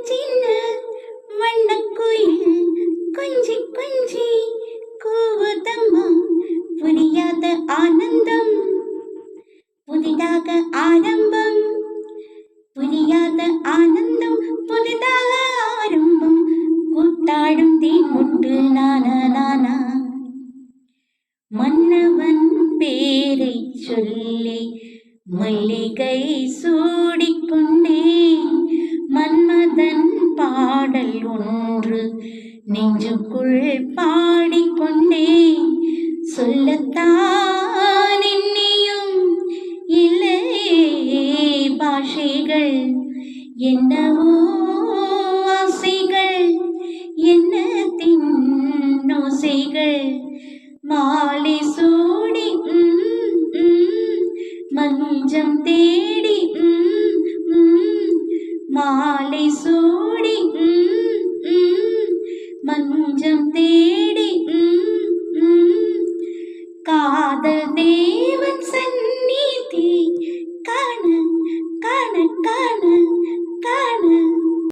சின்ன வண்ணக்குயில் கொஞ்சி கொஞ்சி கூவுதம்மா. புரியாத ஆனந்தம் புதிதாக ஆரம்பம், புரியாத ஆனந்தம் புதிதாக ஆரம்பம். கூத்தாடும் தீமுட்டு நானா நானா. மன்னவன் பேரை சொல்லி மல்லிகை சூடிக்கொண்டே மன்மதன் பாடல் ஒன்று நெஞ்சுக்குள் பாடிக்கொண்டே சொல்லத்தான் என்னையும் இல்லையே பாஷைகள். என்னவோ ஆசைகள் என்னத்தின் ஓசைகள். மாலை சூடி மஞ்சம் தேடி மாலை சூடி மஞ்சம் தேடி காதல் தேவன் சந்நிதி